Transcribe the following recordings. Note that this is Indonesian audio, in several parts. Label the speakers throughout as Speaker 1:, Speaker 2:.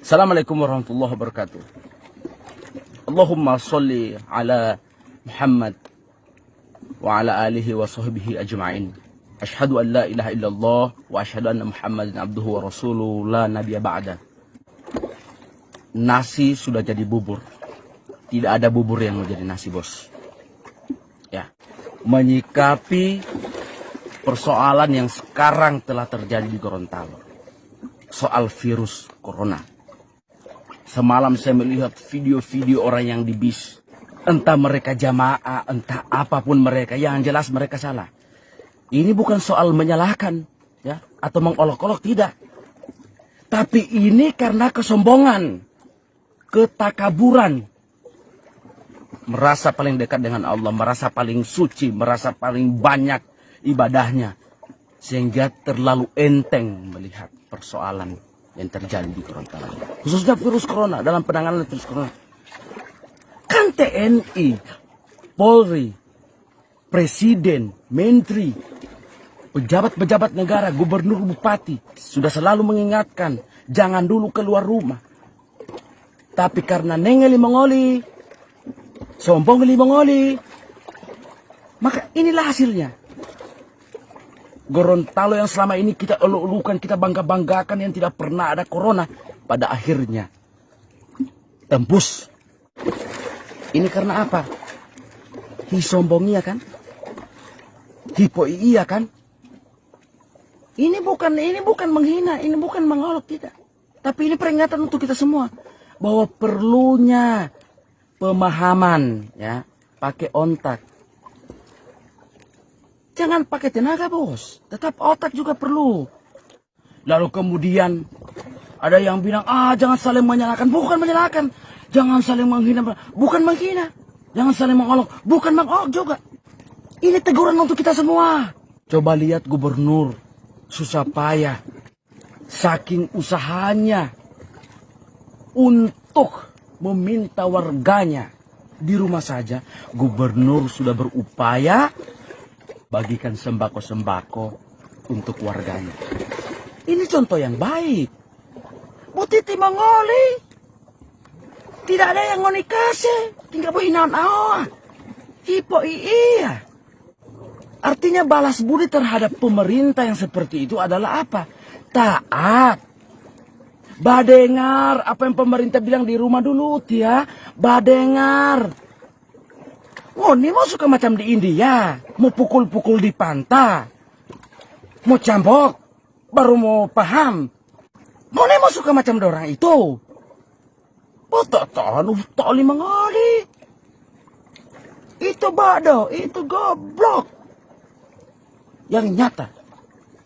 Speaker 1: Assalamualaikum warahmatullahi wabarakatuh. Allahumma salli ala Muhammad wa ala alihi wa sahbihi ajma'in. Ashhadu an la ilaha illallah wa ashhadu anna Muhammadan abduhu wa rasuluhu la nabiyya ba'da. Nasi sudah jadi bubur. Tidak ada bubur yang menjadi nasi, bos. Ya. Menyikapi persoalan yang sekarang telah terjadi di Gorontalo. Soal virus corona. Semalam saya melihat video-video orang yang di bis. Entah mereka jamaah, entah apapun mereka. Yang jelas mereka salah. Ini bukan soal menyalahkan, ya, atau mengolok-olok, tidak. Tapi ini karena kesombongan, ketakaburan. Merasa paling dekat dengan Allah, merasa paling suci, merasa paling banyak ibadahnya. Sehingga terlalu enteng melihat persoalan yang terjadi di Gorontalo, khususnya virus corona, dalam penanganan virus corona. Kan TNI, Polri, Presiden, Menteri, pejabat-pejabat negara, gubernur, bupati sudah selalu mengingatkan jangan dulu keluar rumah. Tapi karena nengeli mengoli, sombong li mengoli, maka inilah hasilnya. Gorontalo yang selama ini kita elok-elukan, kita bangga-banggakan, yang tidak pernah ada corona, pada akhirnya tembus. Ini karena apa? Hi sombongnya kan? Hipo iya kan? Ini bukan menghina, ini bukan mengolok, tidak. Tapi ini peringatan untuk kita semua bahwa perlunya pemahaman, ya, pakai otak. Jangan pakai tenaga, bos. Tetap otak juga perlu. Lalu kemudian ada yang bilang, jangan saling menyalahkan. Bukan menyalahkan. Jangan saling menghina. Bukan menghina. Jangan saling mengolok. Bukan mengolok juga. Ini teguran untuk kita semua. Coba lihat gubernur. Susah payah. Saking usahanya untuk meminta warganya di rumah saja. Gubernur sudah berupaya bagikan sembako-sembako untuk warganya. Ini contoh yang baik. Bu Titi mengoli. Tidak ada yang ngoni kasih. Tinggal hinaan awak. Hipo iya. Artinya balas budi terhadap pemerintah yang seperti itu adalah apa? Taat. Badengar apa yang pemerintah bilang di rumah dulu, ya. Badengar. Oh, ini mau suka macam di India. Mau pukul-pukul di pantai. Mau cambok. Baru mau paham. Mau suka macam orang itu. Tahan, tali mengali. Itu bado, itu goblok. Yang nyata.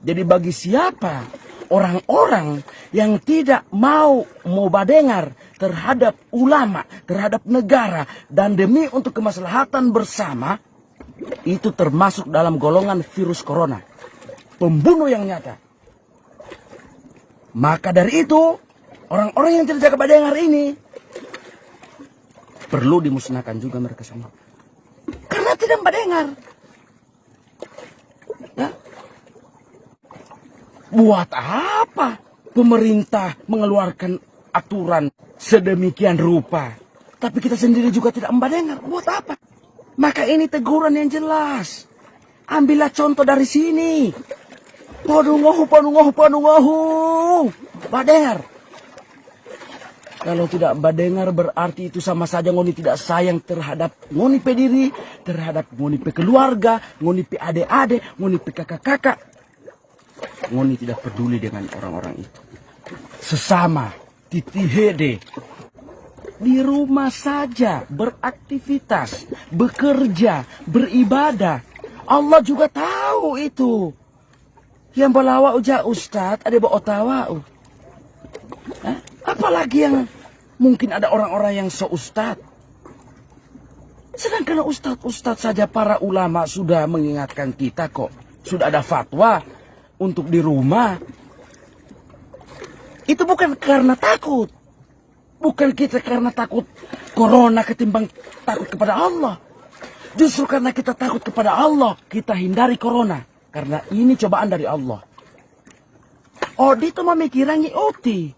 Speaker 1: Jadi bagi siapa orang-orang yang tidak mau badengar terhadap ulama, terhadap negara, dan demi untuk kemaslahatan bersama, itu termasuk dalam golongan virus corona. Pembunuh yang nyata. Maka dari itu, orang-orang yang tidak jaga badengar ini, perlu dimusnahkan juga mereka semua. Karena tidak badengar. Ya. Buat apa pemerintah mengeluarkan aturan sedemikian rupa, tapi kita sendiri juga tidak mendengar? Buat apa? Maka ini teguran yang jelas. Ambillah contoh dari sini. Padungohu. Badengar. Kalau tidak badengar berarti itu sama saja ngoni tidak sayang terhadap ngoni pe diri, terhadap ngoni pe keluarga, ngoni pe adik-adik, ngoni pe kakak-kakak. Ngoni tidak peduli dengan orang-orang itu. Sesama titihede di rumah saja beraktivitas, bekerja, beribadah. Allah juga tahu itu. Yang balawa uja ustad ada bawa otawa. Apalagi yang mungkin ada orang-orang yang ustad. Sedangkan ustad saja para ulama sudah mengingatkan kita kok. Sudah ada fatwa untuk di rumah. Itu bukan karena takut. Bukan kita karena takut corona ketimbang takut kepada Allah. Justru karena kita takut kepada Allah, kita hindari corona. Karena ini cobaan dari Allah. Odi itu memikirnya oti.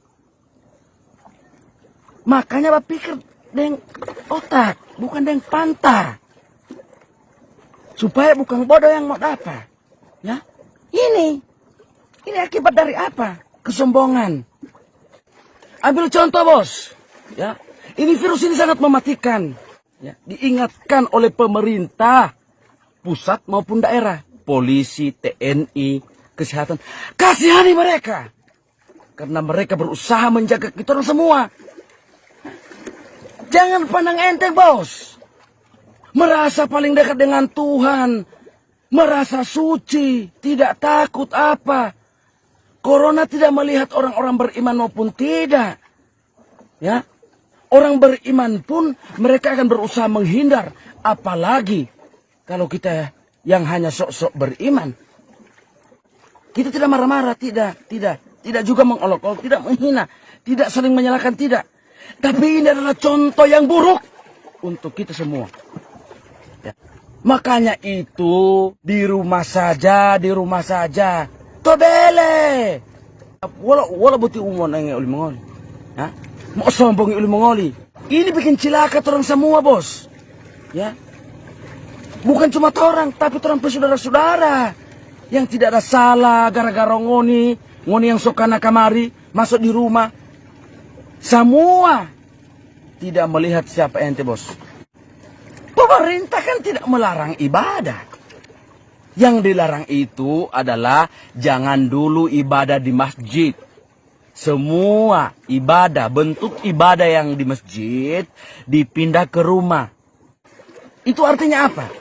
Speaker 1: Makanya berpikir dengan otak, bukan dengan pantat. Supaya bukan bodoh yang mau dapat. Ya, ini akibat dari apa? Kesombongan. Ambil contoh bos, ya, ini virus ini sangat mematikan. Ya, diingatkan oleh pemerintah pusat maupun daerah, polisi, TNI, kesehatan, kasihani mereka. Karena mereka berusaha menjaga kita orang semua. Jangan pandang enteng bos. Merasa paling dekat dengan Tuhan. Merasa suci. Tidak takut apa. Corona tidak melihat orang-orang beriman maupun tidak. Ya. Orang beriman pun mereka akan berusaha menghindar. Apalagi kalau kita yang hanya sok-sok beriman. Kita tidak marah-marah, tidak. Tidak juga mengolok-olok, tidak menghina. Tidak saling menyalahkan, tidak. Tapi ini adalah contoh yang buruk untuk kita semua. Ya. Makanya itu di rumah saja. Tobele. Wala buti umon ang uli mongoli. Ha? Mau sombong uli mongoli. Ini bikin cilaka orang semua, bos. Ya. Bukan cuma orang, tapi orang saudara-saudara yang tidak ada salah gara-gara ngoni yang sokana kamari masuk di rumah. Semua tidak melihat siapa ente, bos. Pemerintah kan tidak melarang ibadah. Yang dilarang itu adalah jangan dulu ibadah di masjid. Semua ibadah, bentuk ibadah yang di masjid dipindah ke rumah. Itu artinya apa?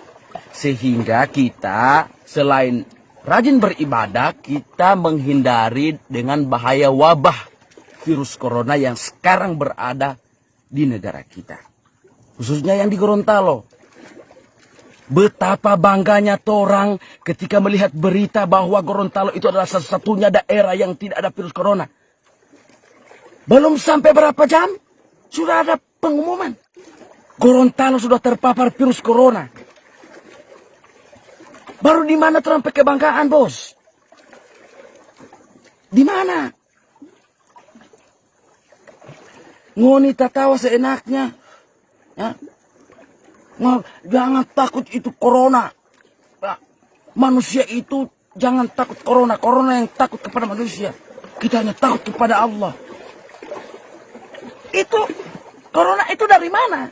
Speaker 1: Sehingga kita selain rajin beribadah, kita menghindari dengan bahaya wabah virus corona yang sekarang berada di negara kita. Khususnya yang di Gorontalo. Betapa bangganya torang ketika melihat berita bahwa Gorontalo itu adalah satu-satunya daerah yang tidak ada virus corona. Belum sampai berapa jam, sudah ada pengumuman. Gorontalo sudah terpapar virus corona. Baru di mana terampai kebanggaan, bos? Di mana? Ngoni tawa seenaknya. Ya. Jangan takut itu corona. Manusia itu jangan takut corona. Corona yang takut kepada manusia. Kita hanya takut kepada Allah. Itu corona itu dari mana?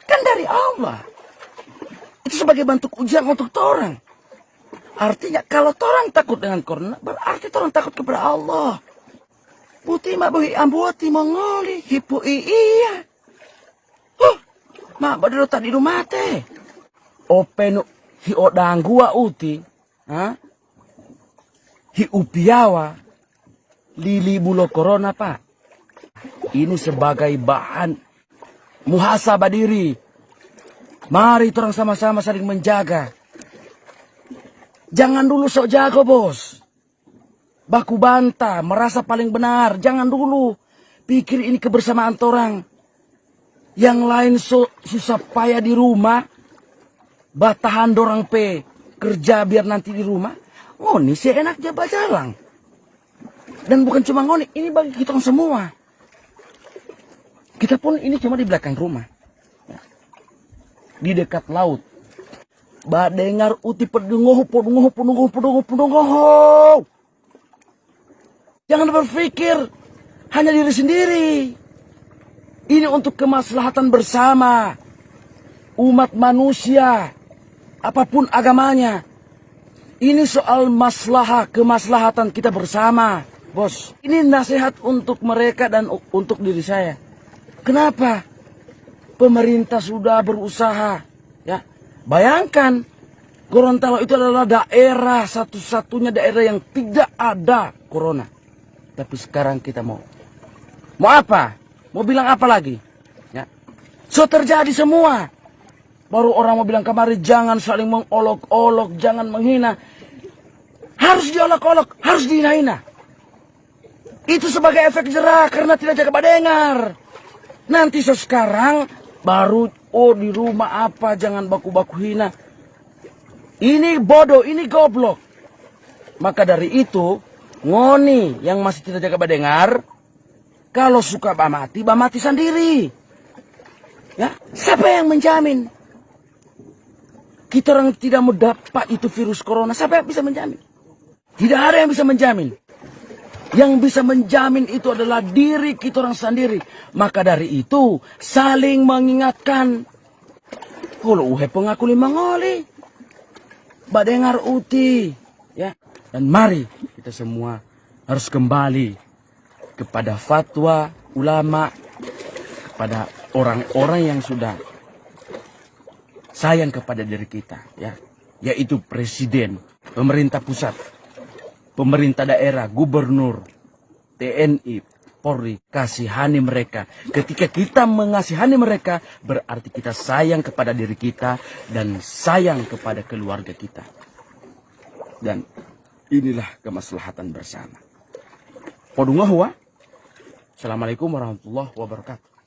Speaker 1: Kan dari Allah. Itu sebagai bentuk ujian untuk orang. Artinya kalau orang takut dengan corona, berarti orang takut kepada Allah. Putih mabuhi ambuati mongoli hipu iya. Ma badero tadi rumah teh. Openu hi odanggua uti, hi upiawa lili bulo corona, Pak. Ini sebagai bahan muhasabah diri. Mari orang sama-sama saling menjaga. Jangan dulu sok jago, bos. Baku bantah, merasa paling benar. Jangan dulu pikir ini kebersamaan orang. Yang lain susah payah di rumah. Batahan dorang kerja biar nanti di rumah. Ngoni seenak jabat jalang. Dan bukan cuma ngoni, ini bagi kita semua. Kita pun ini cuma di belakang rumah. Di dekat laut. Badengar uti pedungoh. Jangan berpikir hanya diri sendiri. Ini untuk kemaslahatan bersama. Umat manusia. Apapun agamanya. Ini soal kemaslahatan kita bersama. Bos, ini nasihat untuk mereka dan untuk diri saya. Kenapa? Pemerintah sudah berusaha. Ya, bayangkan. Gorontalo itu adalah daerah satu-satunya daerah yang tidak ada corona. Tapi sekarang kita mau apa? Mau bilang apa lagi? Ya. So terjadi semua. Baru orang mau bilang kemarin jangan saling mengolok-olok, jangan menghina. Harus diolok-olok, harus dihina-hina. Itu sebagai efek jerah karena tidak jaga badengar. Nanti sekarang baru di rumah apa jangan baku-baku hina. Ini bodoh, ini goblok. Maka dari itu ngoni yang masih tidak jaga badengar, Kalau suka mati sendiri. Ya, siapa yang menjamin? Kita orang tidak mau dapat itu virus corona, siapa yang bisa menjamin? Tidak ada yang bisa menjamin. Yang bisa menjamin itu adalah diri kita orang sendiri. Maka dari itu, saling mengingatkan. Kalau uhe pengaku mangoli, badengar uti, ya. Dan mari kita semua harus kembali kepada fatwa ulama, kepada orang-orang yang sudah sayang kepada diri kita, ya, yaitu presiden, pemerintah pusat, pemerintah daerah, gubernur, TNI, Polri, kasihani mereka. Ketika kita mengasihani mereka, berarti kita sayang kepada diri kita dan sayang kepada keluarga kita. Dan inilah kemaslahatan bersama. Podungahwa. Assalamualaikum warahmatullahi wabarakatuh.